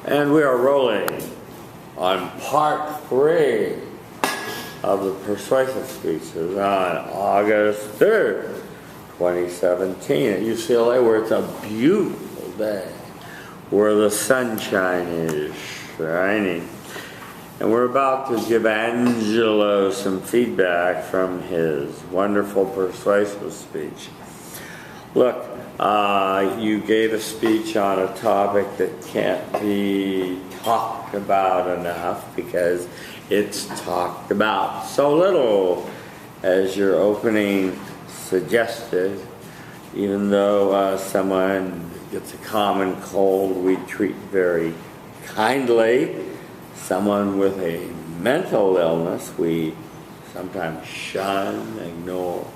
And we are rolling on part 3 of the Persuasive speeches on August 3rd, 2017 at UCLA, where it's a beautiful day, where the sunshine is shining. And we're about to give Angelo some feedback from his wonderful Persuasive speech. Look, you gave a speech on a topic that can't be talked about enough because it's talked about so little, as your opening suggested. Even though someone gets a common cold, we treat very kindly. Someone with a mental illness, we sometimes shun, ignore,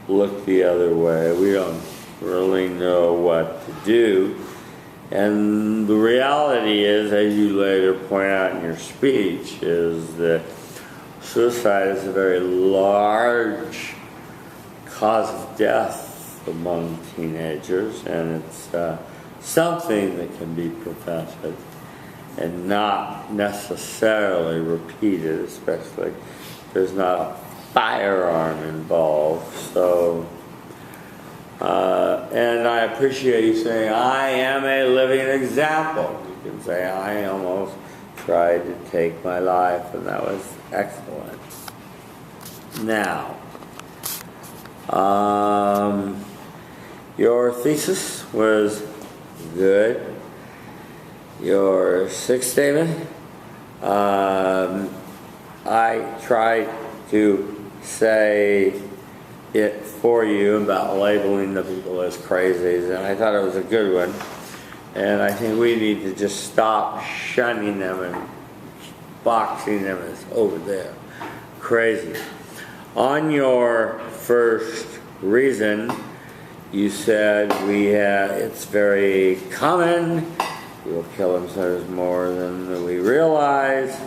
look the other way. We don't really know what to do. And the reality is, as you later point out in your speech, is that suicide is a very large cause of death among teenagers, and it's something that can be prevented and not necessarily repeated, especially if there's not a firearm involved. So, and I appreciate you saying, I am a living example. You can say, I almost tried to take my life, and that was excellent. Now, your thesis was good. Your sixth statement, I tried to say it for you about labeling the people as crazies, and I thought it was a good one. And I think we need to just stop shunning them and boxing them as over there, crazy. On your first reason, you said it's very common. People kill themselves more than we realize,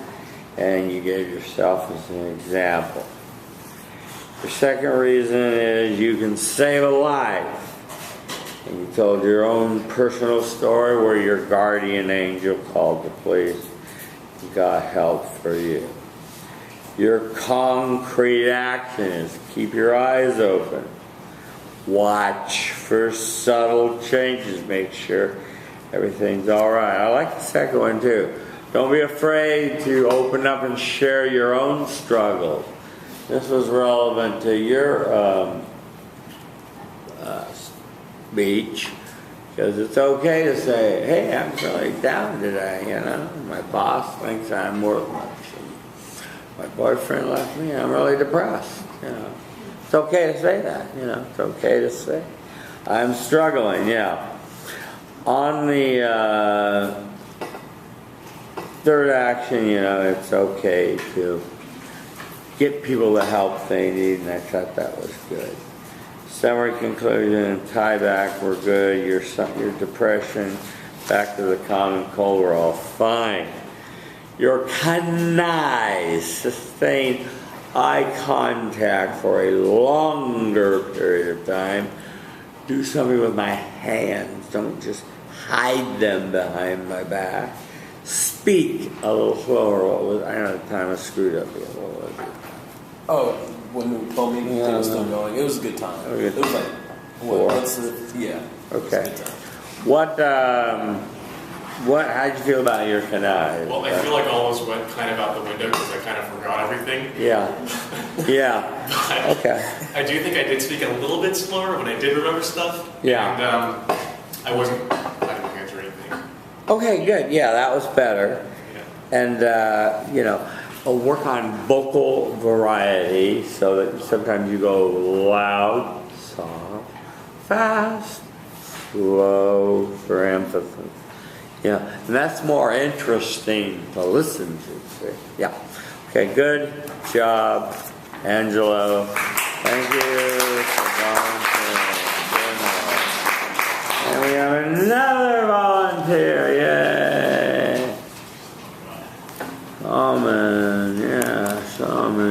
and you gave yourself as an example. Your second reason is you can save a life. And you told your own personal story where your guardian angel called the police and got help for you. Your concrete action is keep your eyes open. Watch for subtle changes. Make sure everything's all right. I like the second one too. Don't be afraid to open up and share your own struggles. This was relevant to your speech, because it's okay to say, hey, I'm really down today, My boss thinks I'm worthless. My boyfriend left me, I'm really depressed, It's okay to say that, It's okay to say, I'm struggling, On the third action, it's okay to get people the help they need, and I thought that was good. Summary, conclusion, and tie back were good. Your depression, back to the common cold, were all fine. Your canai, sustained eye contact for a longer period of time. Do something with my hands. Don't just hide them behind my back. Speak a little slower. I know the time I screwed up a little bit. Oh, when you told me the thing was still going, it was a good time. It was like, Okay. It was a good time. How'd you feel about your canai? Well, I feel like I almost went kind of out the window because I kind of forgot everything. Yeah. Okay. I do think I did speak a little bit slower when I did remember stuff. Yeah. And I wasn't planning to answer anything. Okay, good. Yeah, that was better. Yeah. And, work on vocal variety so that sometimes you go loud, soft, fast, slow for emphasis. And that's more interesting to listen to. See? Yeah. Okay, good job, Angelo. Thank you for volunteering. And we have another volunteer. Yay. Salmon, yeah, salmon.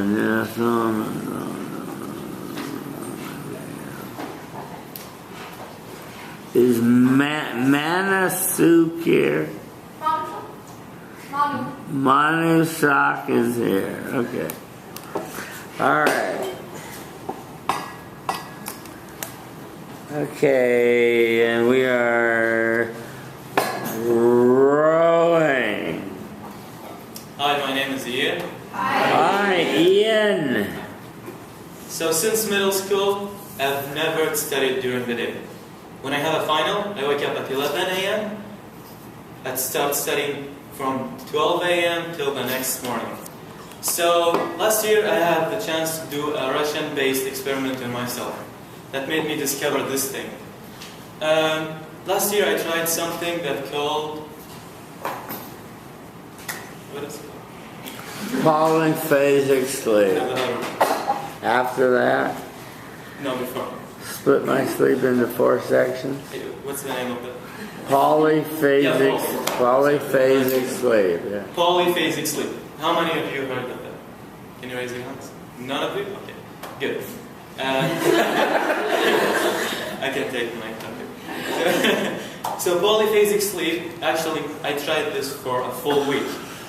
Is Manasuk here? Manu Shock is here. Okay. All right. Okay, and we are rolling. Hi, my name is Ian. Hi, Ian. So since middle school, I've never studied during the day. When I have a final, I wake up at 11 a.m. I'd start studying from 12 a.m. till the next morning. So last year I had the chance to do a Russian-based experiment on myself. That made me discover this thing. Last year I tried something that called... What is it called? Polyphasic sleep. After that, No, before. split my sleep into 4 sections. What's the name of it? Polyphasic sleep. Yeah. Polyphasic sleep. How many of you heard of that? Can you raise your hands? None of you? Okay, good. I can take my time. So polyphasic sleep, actually, I tried this for a full week.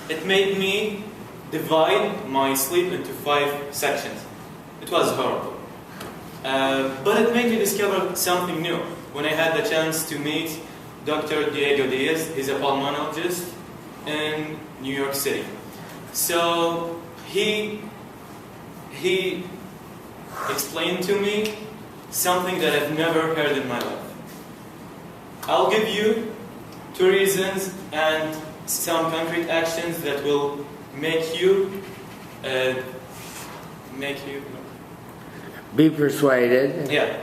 It made me divide my sleep into 5 sections. It was horrible. But it made me discover something new. When I had the chance to meet Dr. Diego Diaz, he's a pulmonologist in New York City. So he explained to me something that I've never heard in my life. I'll give you 2 reasons and some concrete actions that will make you Be persuaded. Yeah,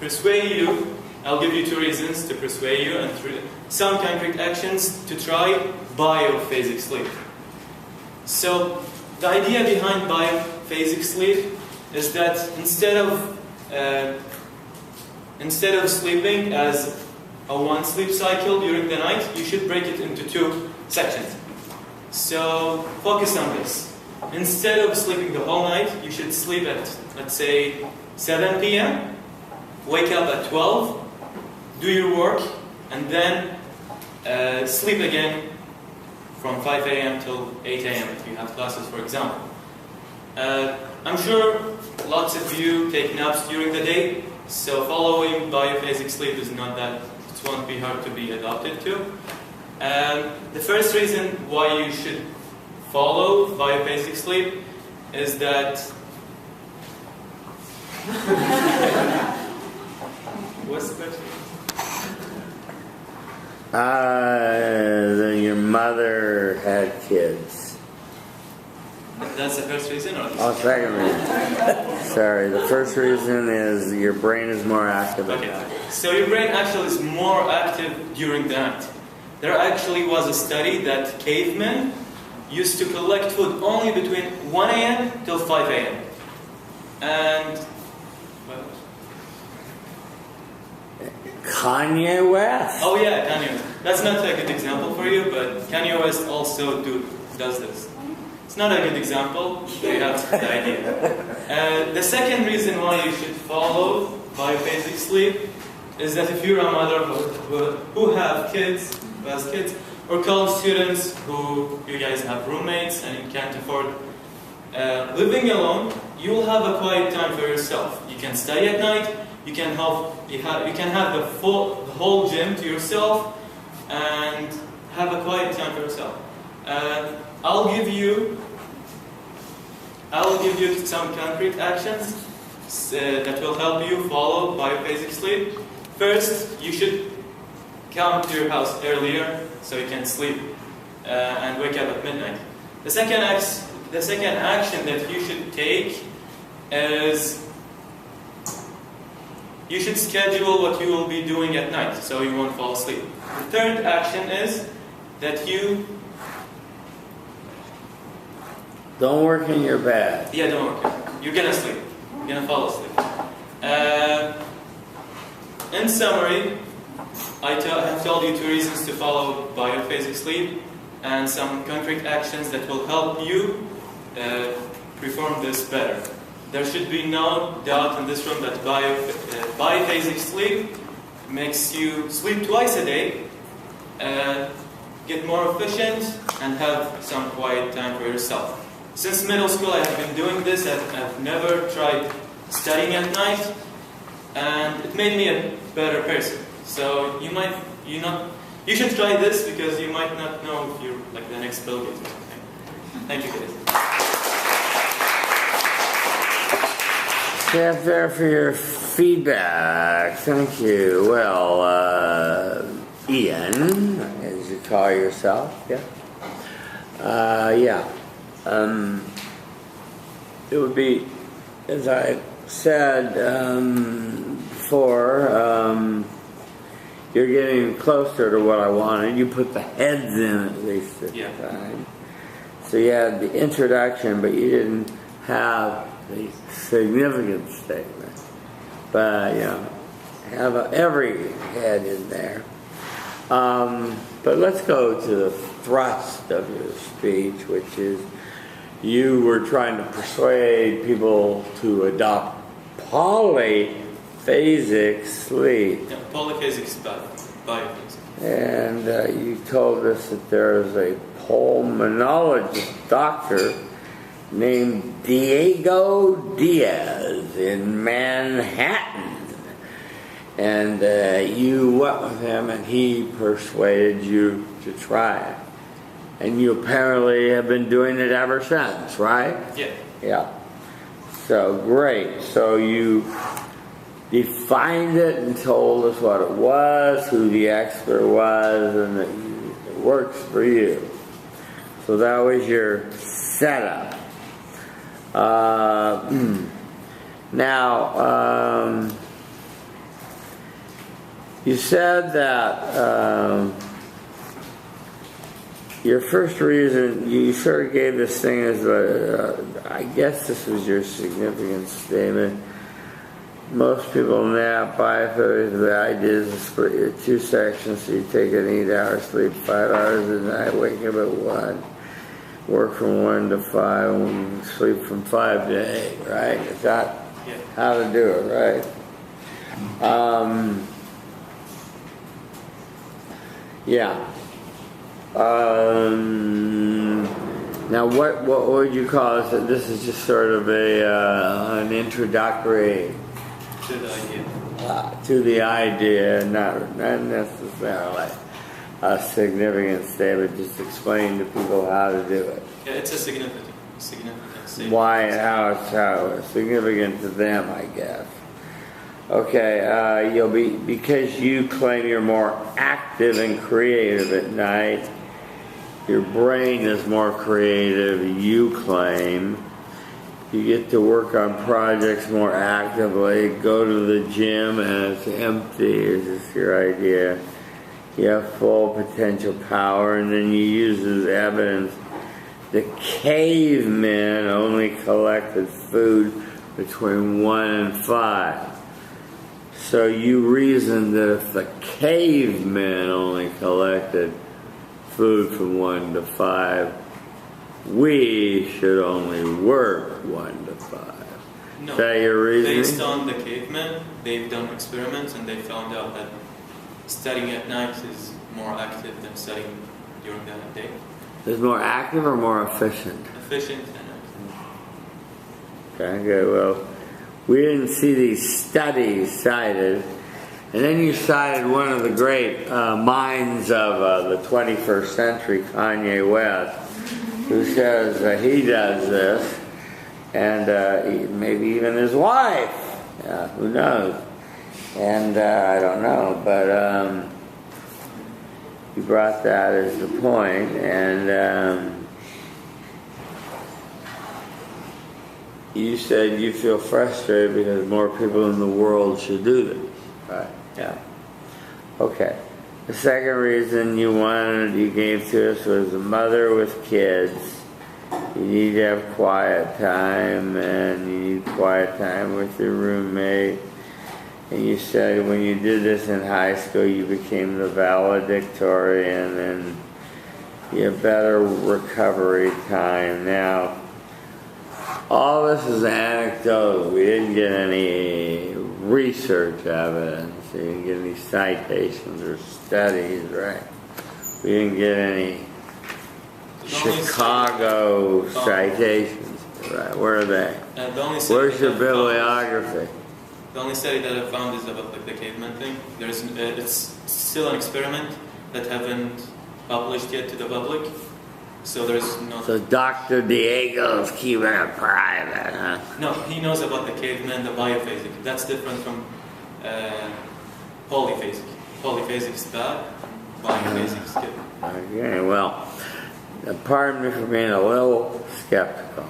persuade you. I'll give you 2 reasons to persuade you and some concrete actions to try biophasic sleep. So the idea behind biophasic sleep is that instead of sleeping as a 1 sleep cycle during the night, you should break it into 2 sections. So focus on this. Instead of sleeping the whole night, you should sleep at, let's say, 7 p.m., wake up at 12, do your work, and then sleep again from 5 a.m. till 8 a.m. if you have classes, for example. I'm sure lots of you take naps during the day, so following biophasic sleep is not that, it won't be hard to be adapted to. The first reason why you should follow biophasic sleep is that what's the question? Your mother had kids. That's the first reason, or Oh, second reason. Sorry, the first reason is your brain is more active. Okay, so your brain actually is more active during the night. There actually was a study that cavemen used to collect food only between 1 a.m. till 5 a.m. And well, Kanye West. oh yeah, Kanye West. That's not a good example for you, but Kanye West also does this. It's not a good example, but you have the idea. The second reason why you should follow biophasic sleep is that if you're a mother who has kids, or college students who you guys have roommates and you can't afford living alone, you will have a quiet time for yourself. You can study at night. You can have the whole gym to yourself and have a quiet time for yourself. I'll give you some concrete actions that will help you follow biophasic sleep. First, you should come to your house earlier so you can sleep and wake up at midnight. The second action that you should take is you should schedule what you will be doing at night so you won't fall asleep. The third action is that you Don't work in your bed. Yeah, don't work. You're gonna sleep. You're gonna fall asleep. In summary, I have told you 2 reasons to follow biophasic sleep and some concrete actions that will help you perform this better. There should be no doubt in this room that biophasic sleep makes you sleep twice a day. get more efficient, and have some quiet time for yourself. Since middle school, I have been doing this. I've never tried studying at night, and it made me a better person. So you should try this because you might not know if you're like the next Bill Gates or something. Thank you, guys. Jeff, there for your feedback. Thank you. Well, Ian, as you call yourself, yeah. It would be, as I said before, you're getting closer to what I wanted. You put the heads in at least this time. So you had the introduction, but you didn't have the significant statement. But, have every head in there. But let's go to the thrust of your speech, which is you were trying to persuade people to adopt polyphasic sleep. Yeah, polyphasic is biophasic. And you told us that there is a pulmonologist doctor named Diego Diaz in Manhattan. And you went with him and he persuaded you to try it. And you apparently have been doing it ever since, right? Yeah. Yeah. So, great. So you defined it and told us what it was, who the expert was, and that it works for you. So that was your setup. Now, you said that your first reason, you sort of gave this thing as I guess this was your significant statement. Most people nap 5 hours. The idea is to split your 2 sections, so you take an 8-hour sleep, 5 hours a night, wake up at 1, work from 1 to 5, and sleep from 5 to 8, right? Is that how to do it, right? Now, what would you call this? This is just sort of an introductory to the idea, not necessarily a significant statement. Just explain to people how to do it. Yeah, it's a significant statement. Why and how it's significant to them, I guess. Okay, because you claim you're more active and creative at night. Your brain is more creative, you claim. You get to work on projects more actively, go to the gym and it's empty. Is this your idea? You have full potential power, and then you use as evidence the cavemen only collected food between 1 and 5. So you reasoned that if the cavemen only collected food from 1 to 5, we should only work 1 to 5. No. Is that your reasoning? Based on the cavemen, they've done experiments and they found out that studying at night is more active than studying during the day. Is more active or more efficient? Efficient and active. Okay, good. Well, we didn't see these studies cited. And then you cited one of the great minds of the 21st century, Kanye West, who says he does this, and maybe even his wife. Who knows? And I don't know, but you brought that as the point, and you said you feel frustrated because more people in the world should do this. Right. Yeah. Okay. The second reason you gave to us was a mother with kids. You need to have quiet time, and you need quiet time with your roommate. And you said when you did this in high school, you became the valedictorian, and you have better recovery time. Now, all this is anecdotal. We didn't get any research evidence. You didn't get any citations or studies, right? We didn't get any Chicago citations, right? Where are they? Where's your bibliography? The only study that I found is about like the caveman thing. It's still an experiment that haven't published yet to the public. So there's no. So Dr. Diego's keeping it private, huh? No, he knows about the caveman, the biophasic. That's different from polyphasic. Polyphasic is bad. Biophasic is good. Okay, well, pardon me for being a little skeptical.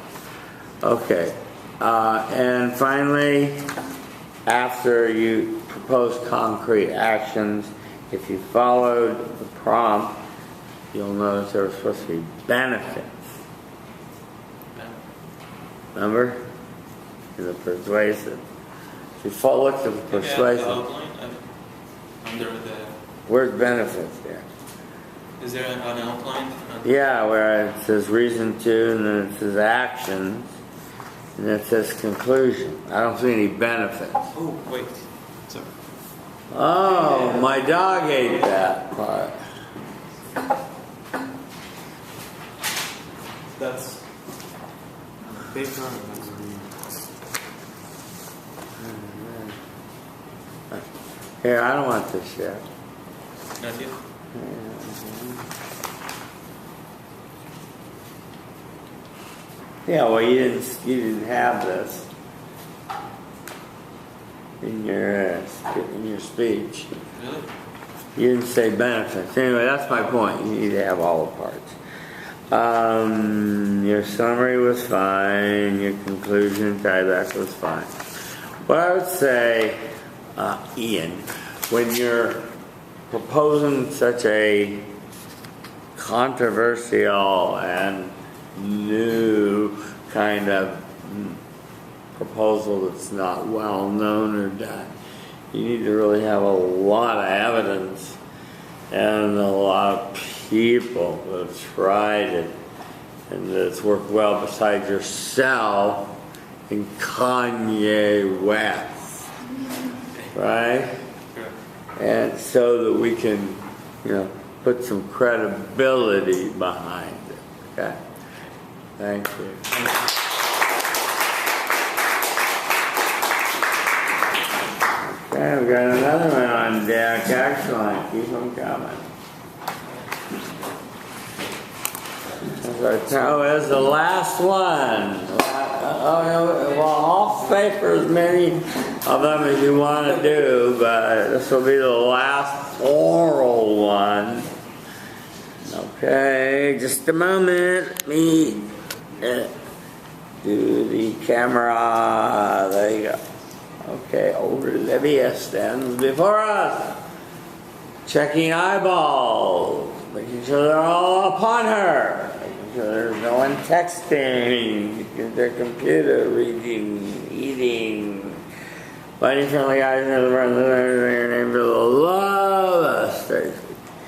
Okay, and finally, after you propose concrete actions, if you followed the prompt, you'll notice there were supposed to be benefits. Remember? In the persuasive. If you looked at the persuasive. The outline, under the. Where's benefits there? Is there an outline? Yeah, where it says reason to, and then it says actions, and then it says conclusion. I don't see any benefits. Oh, wait. Sorry. Oh, my dog ate that part. That's paper. Here, I don't want this yet. Not yet. Yeah, well, you didn't have this in your speech. Really? You didn't say benefits. Anyway, that's my point. You need to have all the parts. Your summary was fine. Your conclusion, tieback was fine. What I would say, Ian, when you're proposing such a controversial and new kind of proposal that's not well known or done, you need to really have a lot of evidence and a lot of people that have tried it and that it's worked well besides yourself and Kanye West, right? And so that we can, put some credibility behind it. Okay? Thank you. Okay, we've got another one on deck. Excellent. Keep them coming. So is the last one. Well, I'll stay for as many of them as you want to do, but this will be the last oral one. Okay, just a moment. Let me do the camera. There you go. Okay, Olivia stands before us, checking eyeballs, making sure they're all upon her, making sure there's no one texting, their computer, reading, eating, fighting friendly guys in the front of your name for the love of Stacy.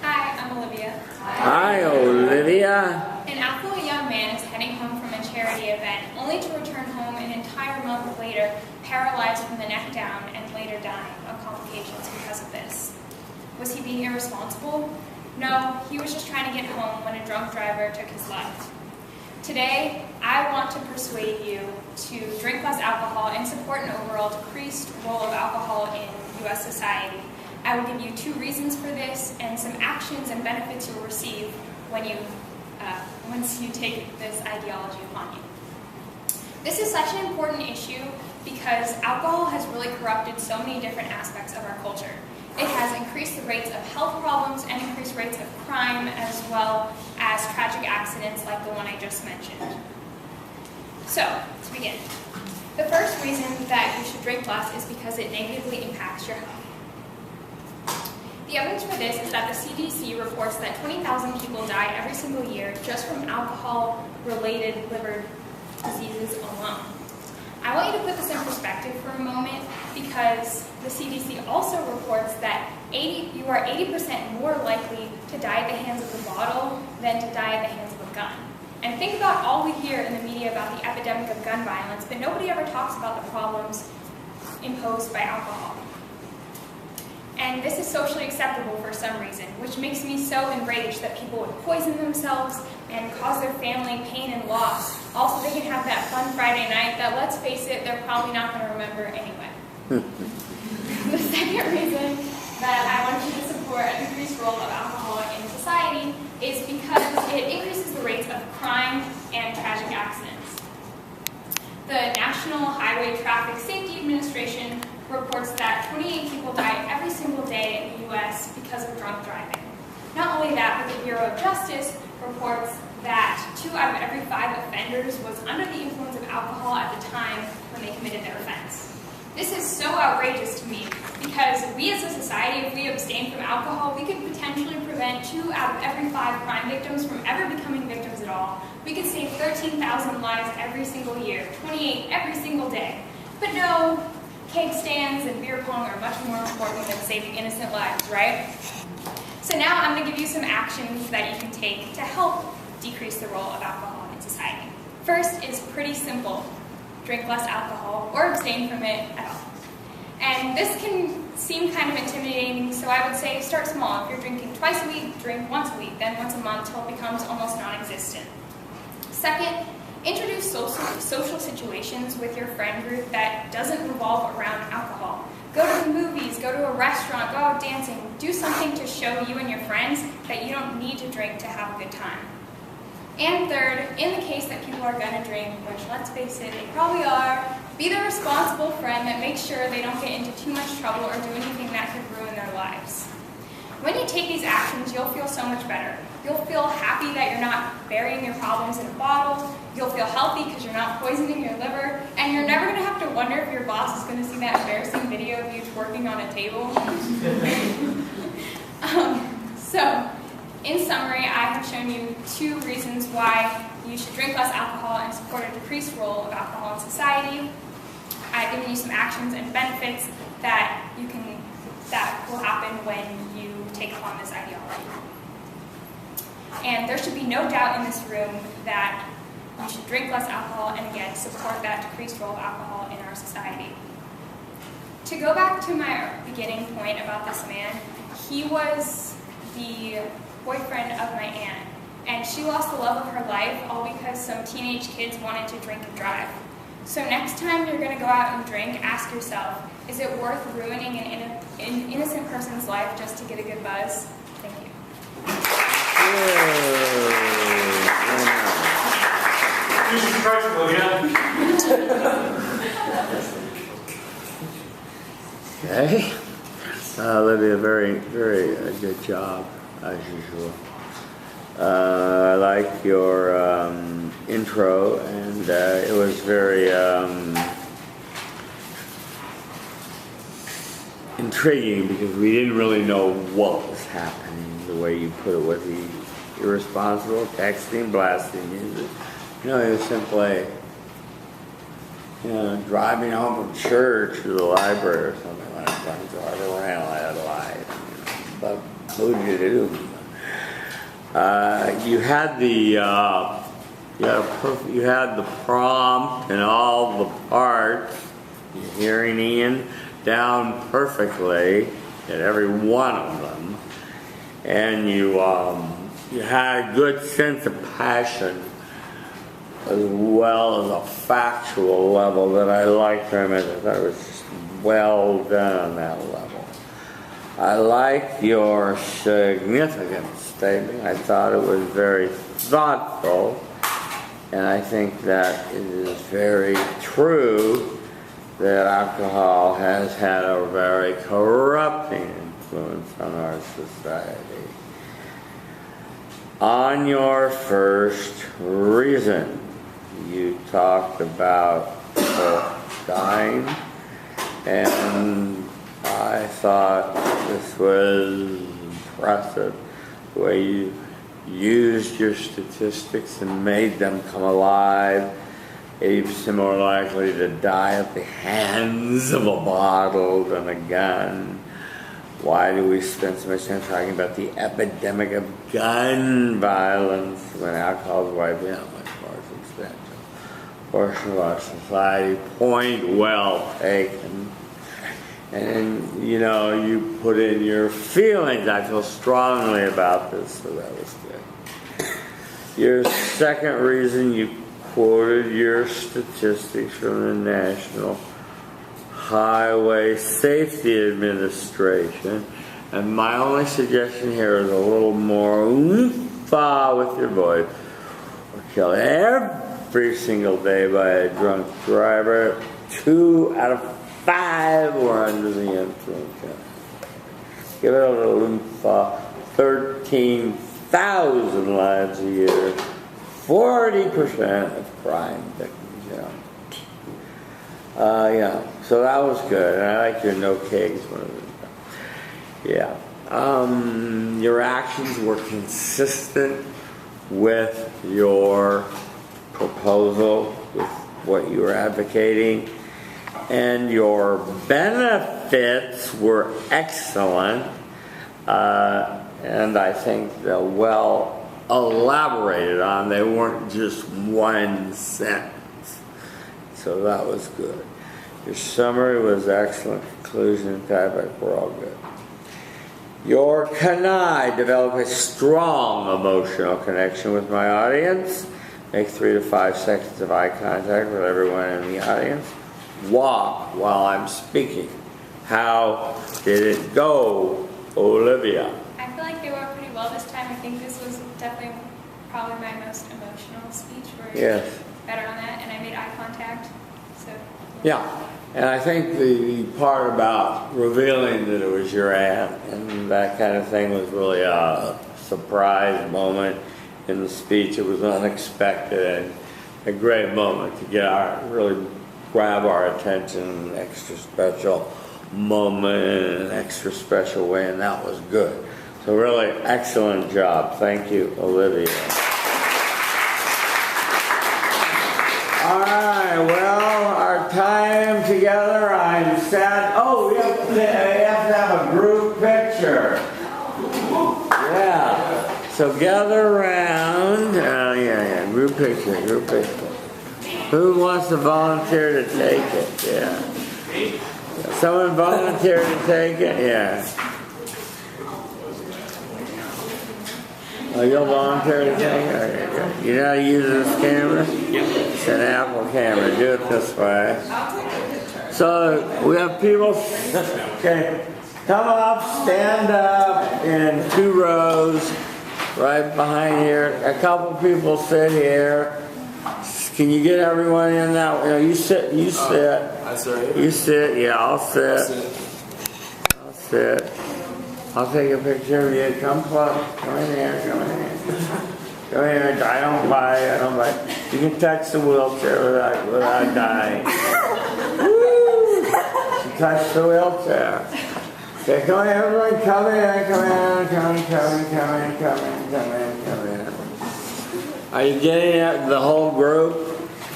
Hi, I'm Olivia. Hi, Olivia. An affluent young man is heading home from a charity event, only to return home an entire month later, paralyzed from the neck down and later dying of complications because of this. Was he being irresponsible? No, he was just trying to get home when a drunk driver took his life. Today, I want to persuade you to drink less alcohol and support an overall decreased role of alcohol in U.S. society. I will give you 2 reasons for this and some actions and benefits you'll receive when once you take this ideology upon you. This is such an important issue because alcohol has really corrupted so many different aspects of our culture. It has increased the rates of health problems and increased rates of crime as well as tragic accidents like the one I just mentioned. So, to begin. The first reason that you should drink less is because it negatively impacts your health. The evidence for this is that the CDC reports that 20,000 people die every single year just from alcohol-related liver diseases alone. I want you to put this in perspective for a moment because the CDC also reports that you are 80% more likely to die at the hands of the bottle than to die at the hands of a gun. And think about all we hear in the media about the epidemic of gun violence, but nobody ever talks about the problems imposed by alcohol. And this is socially acceptable for some reason, which makes me so enraged that people would poison themselves and cause their family pain and loss. Also, they can have that fun Friday night that, let's face it, they're probably not going to remember anyway. The second reason that I want you to support a decreased role of alcohol in society is because it increases the rates of crime and tragic accidents. The National Highway Traffic Safety Administration reports that 28 people die every single day in the U.S. because of drunk driving. Not only that, but the Bureau of Justice reports that 2 out of every 5 offenders was under the influence of alcohol at the time when they committed their offense. This is so outrageous to me because we as a society, if we abstain from alcohol, we could potentially prevent 2 out of every 5 crime victims from ever becoming victims at all. We could save 13,000 lives every single year, 28 every single day. But no, keg stands and beer pong are much more important than saving innocent lives, right? So now I'm going to give you some actions that you can take to help decrease the role of alcohol in society. First is pretty simple. Drink less alcohol or abstain from it at all. And this can seem kind of intimidating, so I would say start small. If you're drinking twice a week, drink once a week, then once a month till it becomes almost non-existent. Second, introduce social situations with your friend group that doesn't revolve around alcohol. Go to the movies, go to a restaurant, go out dancing. Do something to show you and your friends that you don't need to drink to have a good time. And third, in the case that people are going to drink, which let's face it, they probably are, be the responsible friend that makes sure they don't get into too much trouble or do anything that could ruin their lives. When you take these actions, you'll feel so much better. You'll feel happy that you're not burying your problems in a bottle. You'll feel healthy because you're not poisoning your liver. And you're never going to have to wonder if your boss is going to see that embarrassing video of you twerking on a table. So, in summary, I have shown you 2 reasons why you should drink less alcohol and support a decreased role of alcohol in society. I've given you some actions and benefits that will happen when you take upon this ideology. And there should be no doubt in this room that you should drink less alcohol and, again, support that decreased role of alcohol in our society. To go back to my beginning point about this man, he was the boyfriend of my aunt, and she lost the love of her life all because some teenage kids wanted to drink and drive. So next time you're going to go out and drink, ask yourself, is it worth ruining an innocent person's life just to get a good buzz? Thank you. Jesus Christ, William. Okay. Olivia, very good job, as usual. I like your intro, and it was very intriguing because we didn't really know what was happening, the way you put it with the irresponsible texting, blasting music. You know, it was simply, driving home from church to the library or something like that. I'm driving around, I had a light. But who did you do? You had the prompt and all the parts, you're hearing Ian, down perfectly at every one of them, and you had a good sense of passion as well as a factual level that I liked very much. I thought it was just well done on that level. I liked your significant statement. I thought it was very thoughtful, and I think that it is very true that alcohol has had a very corrupting influence on our society. On your first reason, you talked about dying, and I thought this was impressive, the way you used your statistics and made them come alive. Apes are more likely to die at the hands of a bottle than a gun. Why do we spend so much time talking about the epidemic of gun violence when alcohol is wiping out much more substantial portion of our society? Point well taken. And you know, you put in your feelings. I feel strongly about this, so that was good. Your second reason, you quoted your statistics from the National Highway Safety Administration. And my only suggestion here is a little more oomph-ah with your voice. We're killed every single day by a drunk driver. 2 out of 5 were under the influence. Give it a little oomph-ah. 13,000 lives a year. 40% of crime victims. Yeah. So that was good. And I like your no kegs one of them. Yeah. Your actions were consistent with your proposal, with what you were advocating, and your benefits were excellent, and I think they're well elaborated on. They weren't just one sentence. So that was good. Your summary was excellent. Conclusion, feedback were all good. Your canai develop a strong emotional connection with my audience. Make 3 to 5 seconds of eye contact with everyone in the audience. Walk while I'm speaking. How did it go, Olivia? I feel like they went pretty well this time. I think this was definitely probably my most emotional speech. Yes. Better on that, and I made eye contact. So. Yeah. And I think the part about revealing that it was your aunt and that kind of thing was really a surprise moment in the speech. It was unexpected and a great moment to really grab our attention in an extra special moment in an extra special way, and that was good. So really excellent job. Thank you, Olivia. All right, well, our time together, I'm sad. Oh, we have to have a group picture. Yeah. So gather around. Yeah, group picture. Who wants to volunteer to take it? Yeah. Someone volunteer to take it? Yeah. Oh, you'll volunteer to take it? Okay, good. You know how to use this camera? Yep. It's an Apple camera. Do it this way. So we have people. Okay, come up, stand up in 2 rows, right behind here. A couple people sit here. Can you get everyone in that? You sit. I sit. You sit. Yeah, I'll sit. I'll take a picture of you. Come close. Come in here. Come in here. I don't bite. You can touch the wheelchair without dying. Woo! You touch the wheelchair. Okay, come on, everyone. Come in. Are you getting it? The whole group?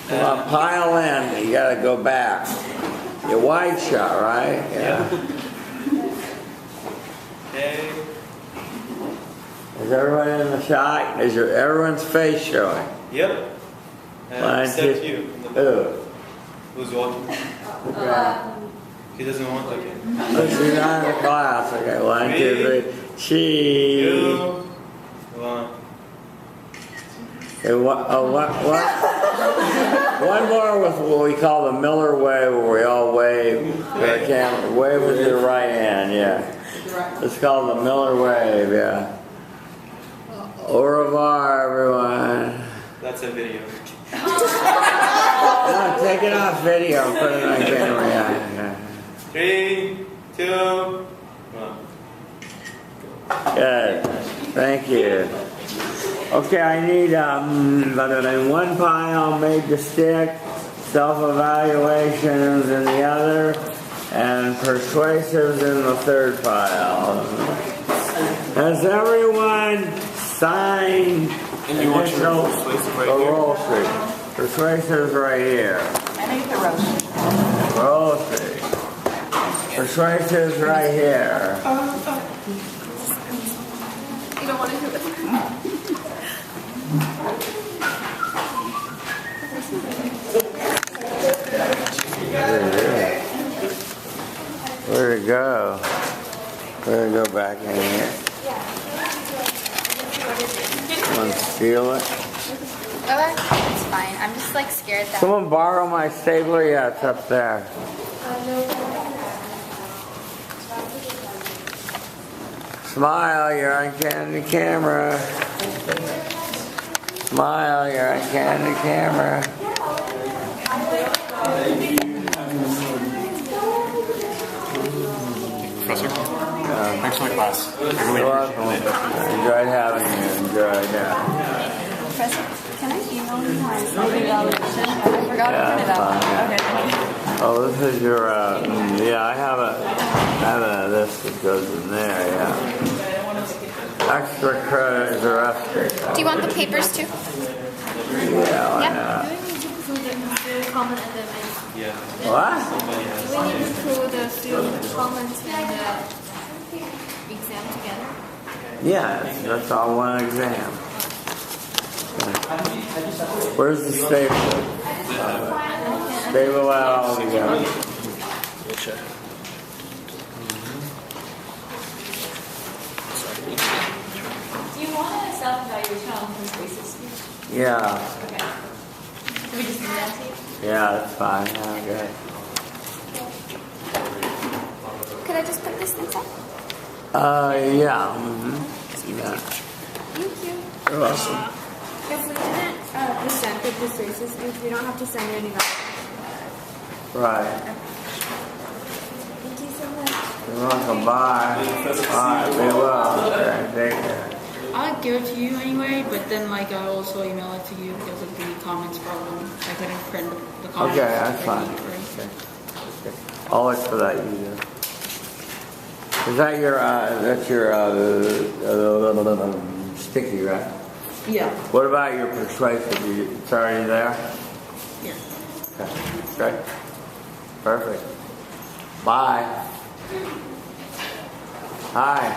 Come on, pile in. You got to go back. You're wide shot, right? Yeah. Okay. Is everyone in the shot? Is everyone's face showing? Yep. Except you. Who's walking? Okay. He doesn't want like it. Let's do that in the class. Okay, 1, 2, 3. Cheese. 2, 1. Okay, what? One more with what we call the Miller wave, where we all wave. The camera. Wave with your right hand, yeah. It's called the Miller wave, yeah. Au revoir, everyone. That's a video. No, take it off video and put it on camera, yeah. 3, 2, 1. Good. Thank you. Okay, I need one pile made to stick, self-evaluations in the other, and persuasives in the third pile. Has everyone signed And you want your persuasive right here? roll sheet? Persuasives right here. I need the roast. Roll sheet. Persuasives right here. You don't want to do it. Very We're gonna go back in here. Want to steal it? Okay, it's fine. I'm just like scared that. Someone borrow my stapler? Yeah, it's up there. Smile, you're on candid camera. Smile, you're on candid camera. Professor, thanks for the class. I really You're appreciate welcome. it. Enjoyed having you. Enjoyed, yeah. Professor, can I email you my evaluation? I forgot to Yeah, print it out. fine, yeah. Okay, thank you. Oh, this is your, yeah, I have a this that goes in there, yeah. Extra credit or extra. Do you want the papers too? Yeah, why Yeah. not? Do we need to include the student comment and the What? do we need to include the student comments and the exam together? Yeah, that's all one exam. Where's the staple? Staple that all together. Do you want a self-evaluation on persuasive speech? Yeah, Okay. Do we just do that to you? yeah, that's fine. Yeah, good. Could I just put this inside? Yeah. Mm-hmm. Yeah. Thank you. You're welcome. If we didn't present the persuasive speech, we don't have to send you any evaluation. Right. Thank you so much. You're welcome. Bye. Bye. Be well. Okay, take care. I'll give it to you anyway, but then like I'll also email it to you because of the comments problem. I couldn't print the comments. Okay, that's fine. Okay. I'll look for that user. Is that your, that's your, sticky, right? Yeah. What about your persuasive? It's already there? Yeah. Okay. Great. Perfect. Bye. Hi.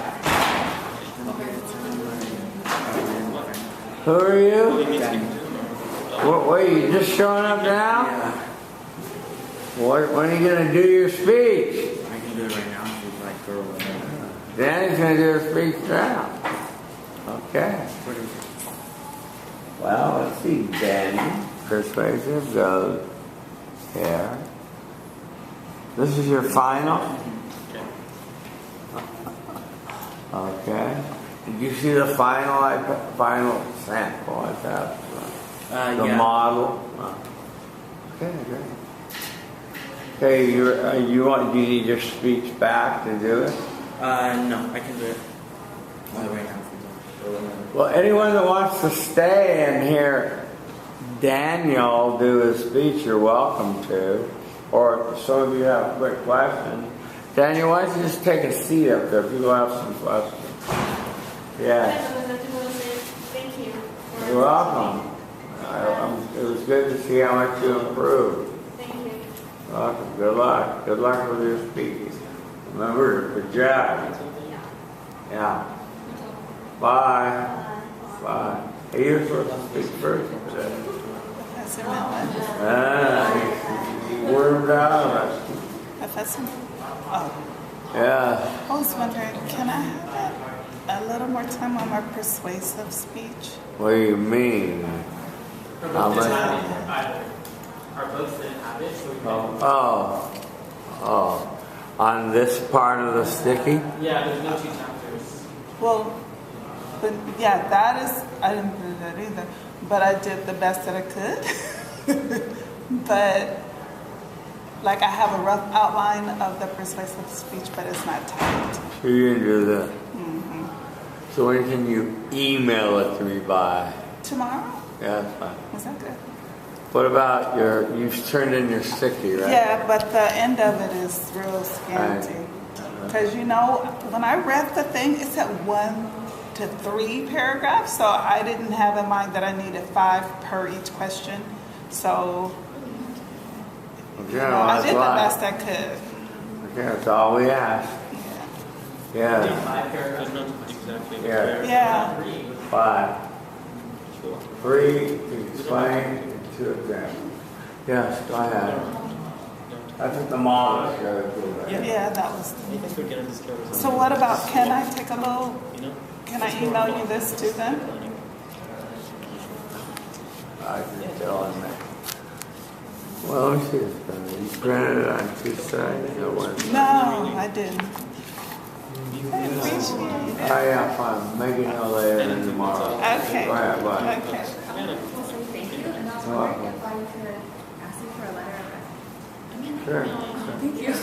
Who are you? What, you just showing up now? When are you going to do your speech? I can do it right now if you'd like for Danny's going to do her speech now. Okay. Well, let's see. Danny, persuasive, goes here. This is your final? Okay. Did you see the final sample? I thought. The yeah. model. Okay, great. Okay, do you need your speech back to do it? No, I can do it right now. Well, anyone that wants to stay and hear Daniel do his speech, you're welcome to. Or if some of you have quick questions. Daniel, why don't you just take a seat up there if you have some questions? Yeah. Thank you. You're welcome. It was good to see how much you improved. Thank you. You're welcome. Good luck. Good luck with your speech. Remember to project. Yeah. Bye. Bye. Hey, you're supposed to speak first today. Professor Miller. You wormed out of it. Professor. Yeah. I was wondering, can I have a little more time on my persuasive speech? What do you mean? How much? Our books didn't have it, so we Oh. On this part of the sticky? Yeah, there's no 2 chapters. Well, but yeah, that is, I didn't do that either, but I did the best that I could. But, like, I have a rough outline of the persuasive speech, but it's not typed. So you didn't do that? Mm-hmm. So when can you email it to me by? Tomorrow? Yeah, that's fine. Is that good? What about you've turned in your sticky, right? Yeah, but the end of it is real scanty. Because, you know, when I read the thing, it said 1 to 3 paragraphs, so I didn't have in mind that I needed 5 per each question. So, you know, I did the best I could. Okay, that's all we ask. Yeah. 5 paragraphs, not exactly. Yeah. 5. 3 to explain, 2 examples. Yes, go ahead. I think the mom is good too. Right? Yeah, that was. Thanks for getting this covered. So what about, can I take a little, You know? can I email you this too then? I can tell him that. Well, let me see this thing. You printed it on two sides or what? No, I didn't. I appreciate it. Oh, yeah, fine. Make it no later than tomorrow. Okay. All right, bye. Okay. Thank you. And I was You're wondering welcome. if I could ask you for a letter of Sure. Thank you.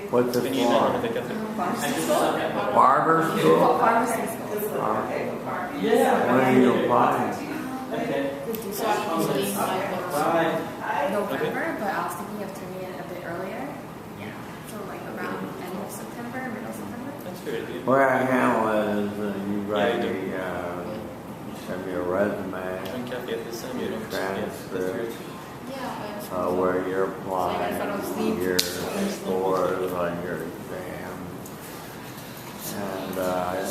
What's it Can you email me for? the cafe? Barber school? Pharmacy school. When are you applying? So I usually November, but I was thinking of turning it a bit earlier. So like around end of September, middle of September. That's very good. Where I handle it is you write Yeah, I do. you send me a resume, One cafe at the same unit. transcript, Yeah, where you're applying, So I thought it was your scores on your exam. And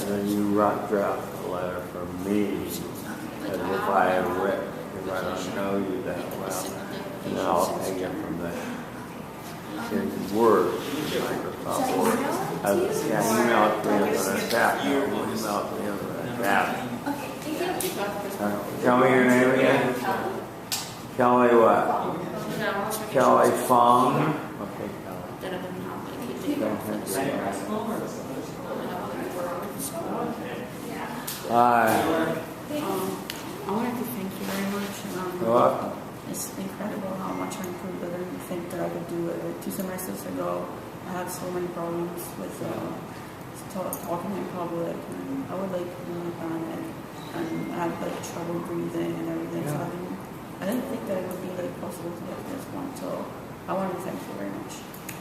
then you draft a letter for me, as if I have written, because I don't know you that well. And then I'll take it from there. In Word, Microsoft Word. Yeah, email it to me as an attachment. Email it to me as an attachment. Tell me your name again. Kelly what? Kelly Fong. Okay, Hi. I wanted to thank you very much. You're welcome. It's incredible how much I improved. I didn't think that I could do it. Like 2 semesters ago, I had so many problems with talking in public, and I would like really panic, and I had like trouble breathing and everything. So I didn't think that it would be like possible to get to this point. So I wanted to thank you very much.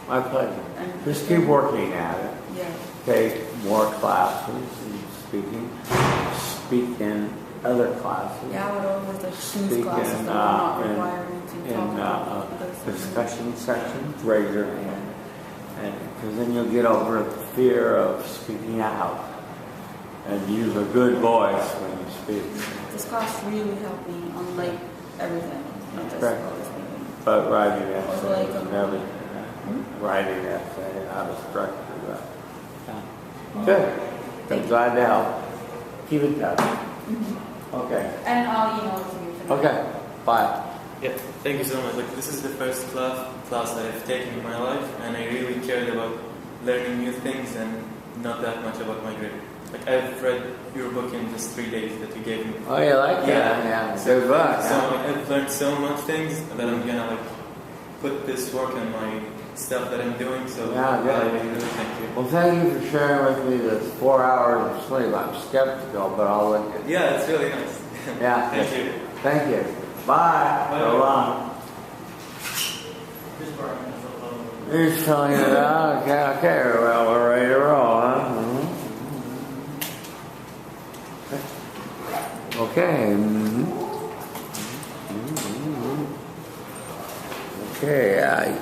My pleasure. And Just keep working at it. Yeah. Take more classes in speaking. Speak in other classes. Yeah, I would always like choose Speak classes in, that would not require me to talk about this. discussion sections, raise your hand. And because then you'll get over the fear of speaking out. And use a good voice when you speak. This class really helped me on like everything, not just Right. public speaking. But writing Also, essays like, and everything. Writing essay, how to structure that. Good. I'm glad to help. Keep it up. Okay. And I'll email it to you. Okay. Bye. Yeah, thank you so much. Like, this is the first class that I've taken in my life, and I really cared about learning new things and not that much about my grade. Like, I've read your book in just 3 days that you gave me. Oh, you like that? Yeah. Good luck. So like, I've learned so much things that I'm gonna like put this work on my stuff that I'm doing. So Yeah, good. I really thank you. Well, thank you for sharing with me this 4 hours of sleep. I'm skeptical, but I'll look at it. Yeah, it's really nice. Yeah. Thank you. Thank you. Bye. Bye. So long. He's filling it out. Okay. Well, we're ready to roll, huh? Okay. Okay.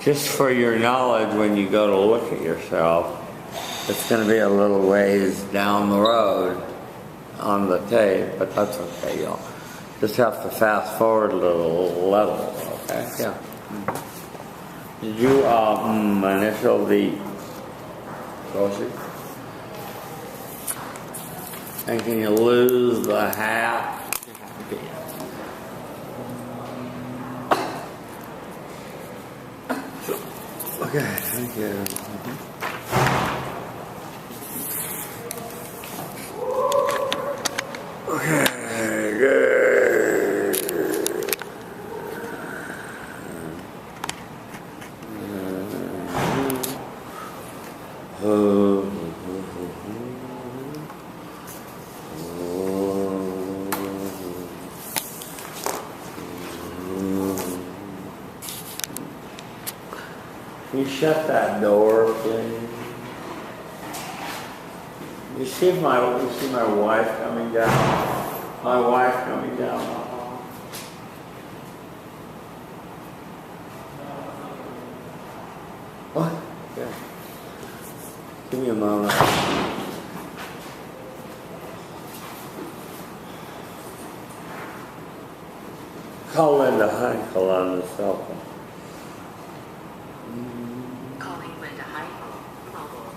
Just for your knowledge, when you go to look at yourself, it's going to be a little ways down the road on the tape, but that's okay. You'll just have to fast forward a little level, okay? Yeah. Did you initial the grocery? And can you lose the hat? Okay, thank you. Okay, good. Can you shut that door, please? You see my wife coming down? My wife coming down the hall. What? Yeah. Give me a moment. Call Linda Heinkel on the cell phone. Calling Linda Height Mobile.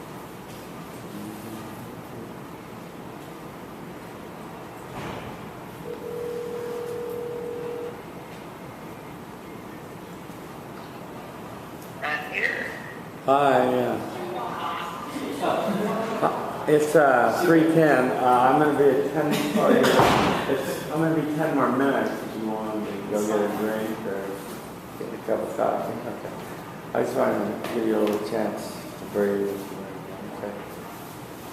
Hi, yeah. It's 3:10. I'm going to be at 10. I'm going to be 10 more minutes if you want to go get a drink or get a cup of coffee. Okay. I just wanted to give you a little chance to breathe. Okay.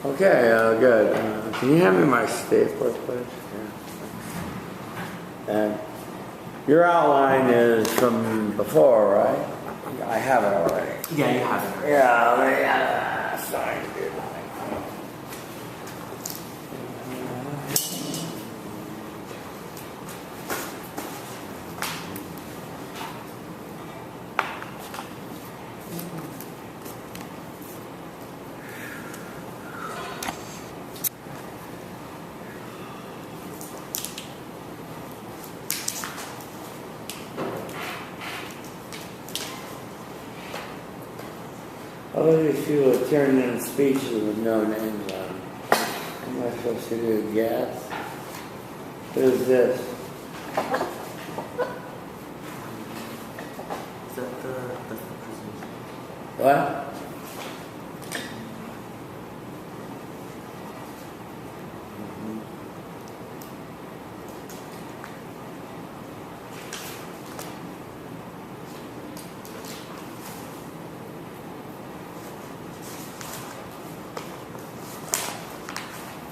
Okay, good. Can you hand me my stapler, please? Yeah. And your outline is from before, right? I have it already. Yeah, you have it. Yeah, sorry, dude. All of these people are turning in speeches with no names on them. Am I supposed to do a guess? Who's this? Is that that's the presentation? What?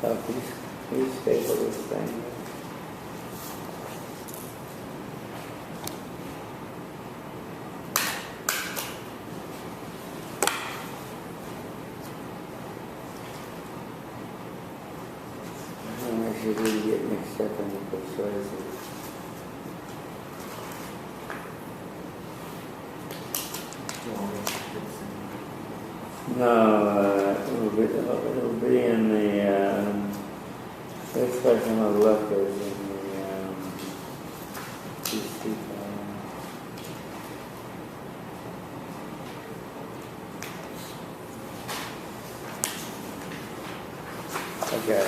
Oh, please staple this thing. I should really get mixed up in the persuasive. No, it'll be in the, this place I'm going to look is in the, okay.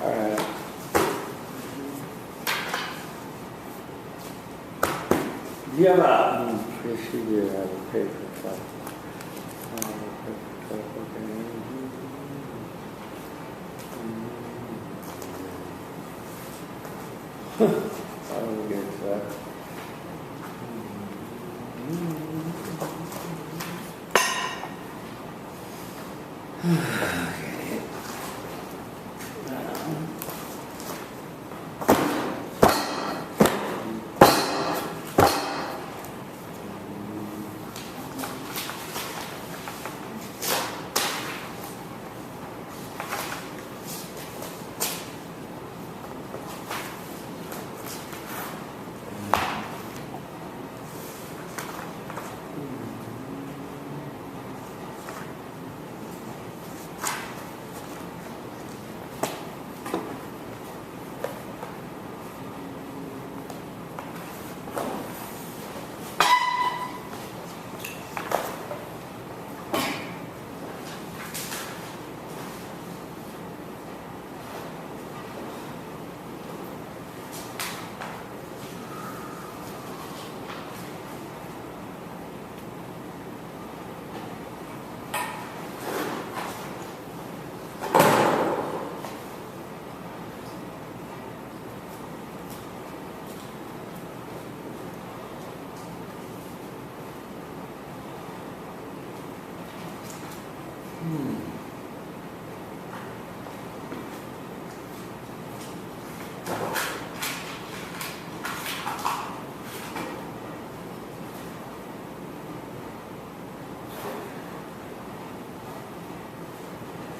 All right. Do you have a, yes, you do have a paper cup. Okay. I'll get that.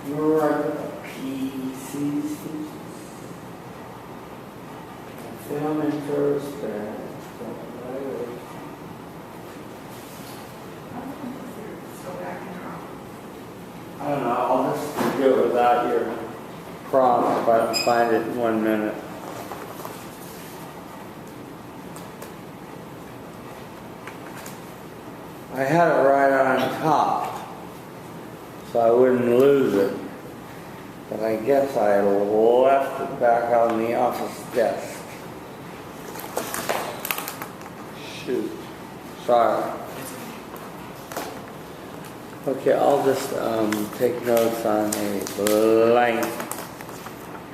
You're PCs, film interest, I don't know, I'll just do it without your prompt if I don't find it in 1 minute. I had it right on top, so I wouldn't lose it. But I guess I left it back on the office desk. Shoot. Sorry. Okay, I'll just take notes on a blank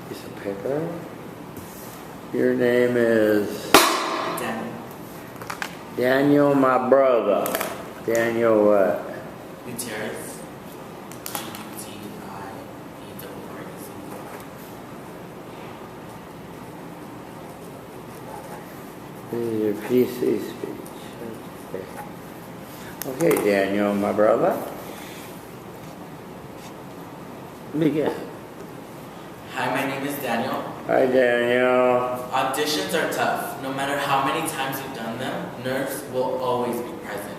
piece of paper. Your name is Daniel. Daniel, my brother. Daniel what? Gutierrez. This is your PC speech. Okay, Daniel, my brother. Begin. Hi, my name is Daniel. Hi, Daniel. Auditions are tough. No matter how many times you've done them, nerves will always be present.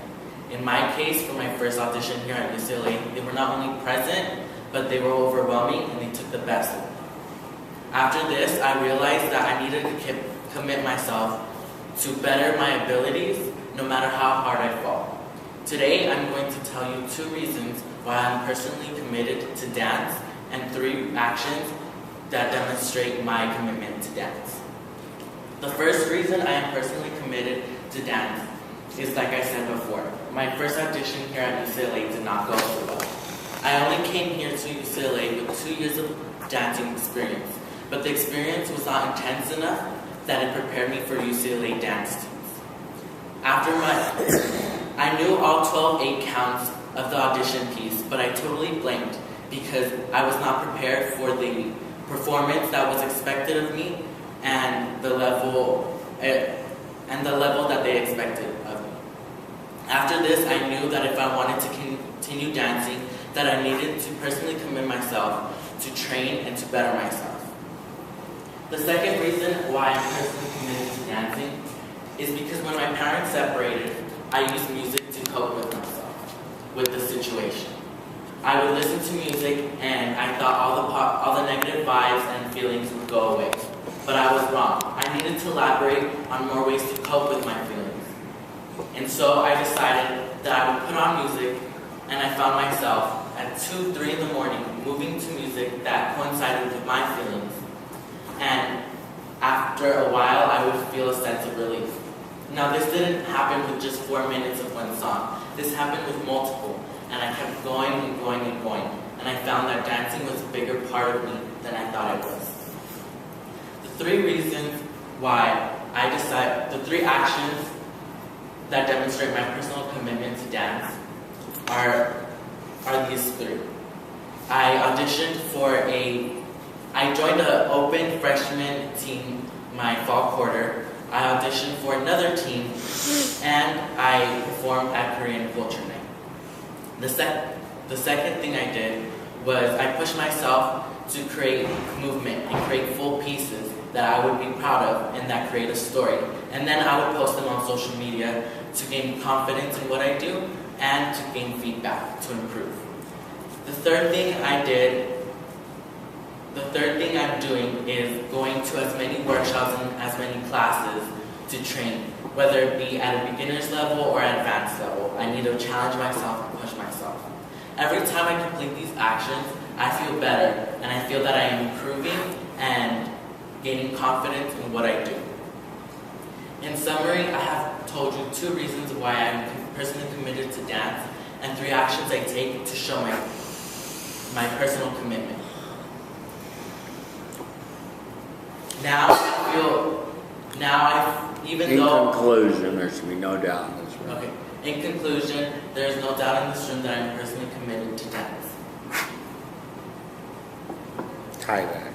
In my case, for my first audition here at UCLA, they were not only present, but they were overwhelming and they took the best of me. After this, I realized that I needed to commit myself to better my abilities, no matter how hard I fall. Today, I'm going to tell you 2 reasons why I'm personally committed to dance and 3 actions that demonstrate my commitment to dance. The first reason I am personally committed to dance is, like I said before, my first audition here at UCLA did not go so well. I only came here to UCLA with 2 years of dancing experience, but the experience was not intense enough that it prepared me for UCLA dance teams. I knew all 12 8 counts of the audition piece, but I totally blanked because I was not prepared for the performance that was expected of me and the level that they expected of me. After this, I knew that if I wanted to continue dancing, that I needed to personally commit myself to train and to better myself. The second reason why I'm personally committed to dancing is because when my parents separated, I used music to cope with myself, with the situation. I would listen to music and I thought all the negative vibes and feelings would go away. But I was wrong. I needed to elaborate on more ways to cope with my feelings. And so I decided that I would put on music, and I found myself at 2, 3 in the morning moving to music that coincided with my feelings. And after a while, I would feel a sense of relief. Now, this didn't happen with just 4 minutes of one song. This happened with multiple, and I kept going and going and going. And I found that dancing was a bigger part of me than I thought it was. The 3 reasons why the 3 actions that demonstrate my personal commitment to dance are these 3. I joined an open freshman team my fall quarter. I auditioned for another team, and I performed at Korean Culture Night. The second thing I did was I pushed myself to create movement and create full pieces that I would be proud of and that create a story. And then I would post them on social media to gain confidence in what I do and to gain feedback to improve. The third thing I'm doing is going to as many workshops and as many classes to train, whether it be at a beginner's level or advanced level. I need to challenge myself and push myself. Every time I complete these actions, I feel better, and I feel that I am improving and gaining confidence in what I do. In summary, I have told you 2 reasons why I'm personally committed to dance and 3 actions I take to show my personal commitment. Conclusion, there should be no doubt in this room. Okay. In conclusion, there is no doubt in this room that I'm personally committed to dance. Tie back.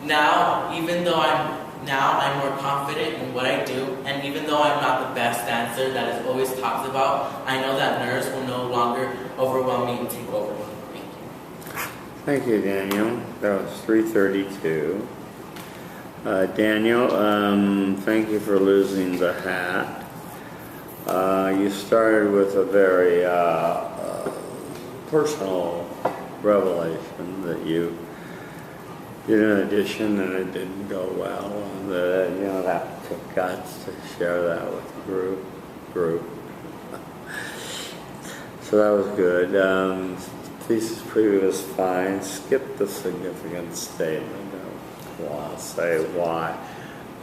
Now I'm more confident in what I do, and even though I'm not the best dancer that is always talked about, I know that nerves will no longer overwhelm me and take over me. Thank you. Thank you, Daniel. That was 3:32. Daniel, thank you for losing the hat. You started with a very personal revelation that you did an audition and it didn't go well, and that took guts to share that with the group. group. So that was good. Thesis preview was fine. Skip the significant statement. I'll say why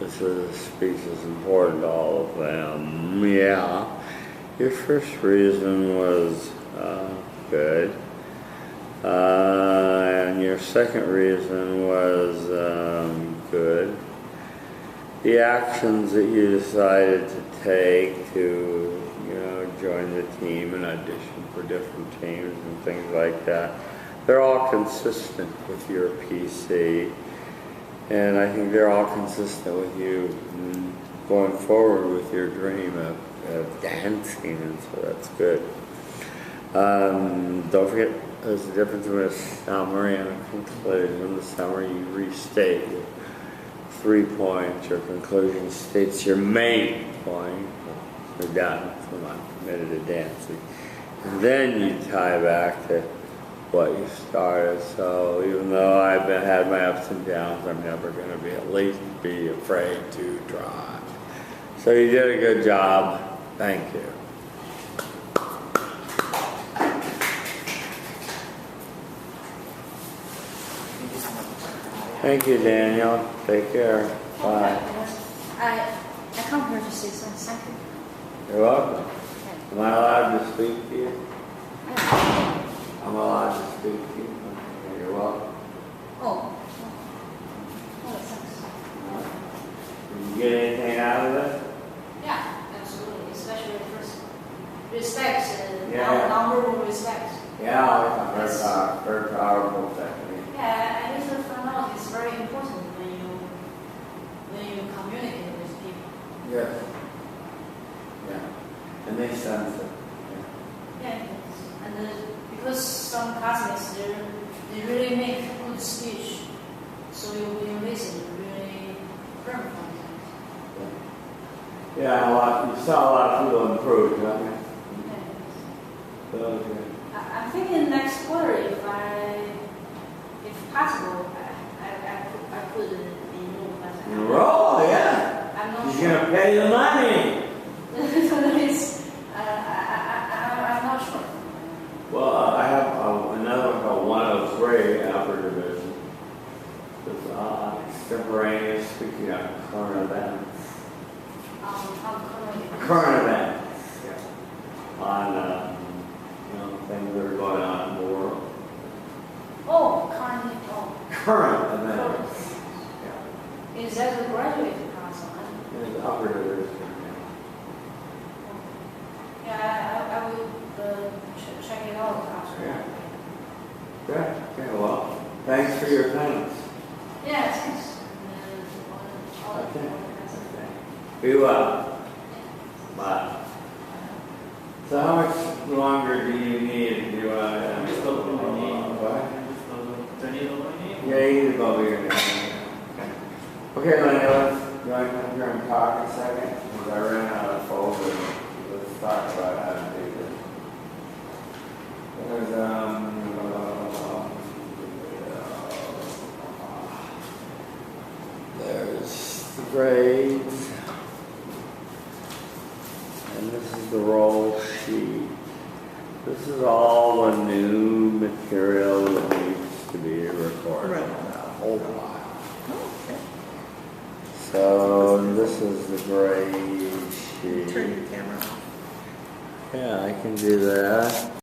this speech is important to all of them. Yeah. Your first reason was good. And your second reason was good. The actions that you decided to take to, join the team and audition for different teams and things like that, they're all consistent with your PC. And I think they're all consistent with you going forward with your dream of dancing, and so that's good. Don't forget, there's a difference between a summary and a conclusion. In the summary, you restate your 3 points. Your conclusion states your main point. You're done. I'm not committed to dancing. And then you tie back to what you started. So even though I've had my ups and downs, I'm never going to at least be afraid to try. So you did a good job. Thank you. Thank you, Daniel. Take care. Bye. I come here to say something. Thank you. You're welcome. Am I allowed to speak to you? I'm allowed to speak to you. You're welcome. Oh, thanks. Did you get anything out of it? Yeah, absolutely. Especially first respect, Yeah. non-verbal respect. Yeah, very powerful technique. Yeah, I just found out it's very important when you communicate with people. Yes. Yeah. And they sense it. Yeah, and because some classmates they really make good speech, so you listen really firm from Yeah, you saw a lot of people improve, don't you? Yeah. So, good. I'm thinking next quarter, if possible, I could enroll. Enroll, yeah. I'm not She's sure. gonna pay the money. I'm not sure. Well, I have another one called 103 Upper Division. It's extemporaneous speaking on current events. Current events. Yeah. On things that are going on in the world. Oh, current. Oh. Current events. Yeah. Is that a graduate class? It's upper division. Yeah, I will check it out after. Yeah. Good. Okay, well, thanks for your attendance. Yeah, thanks. Okay. Be well. Bye. So how much longer do you need? Do you want Yeah, you need to go over your name. Okay, Lenny, you want to come here and talk a second? Because I ran out of folders. Let's talk about how to do this. There's the grades. And this is the roll sheet. This is all the new material that needs to be recorded. Right. A whole while. So this is the grade sheet. Turn your camera off. Yeah, I can do that.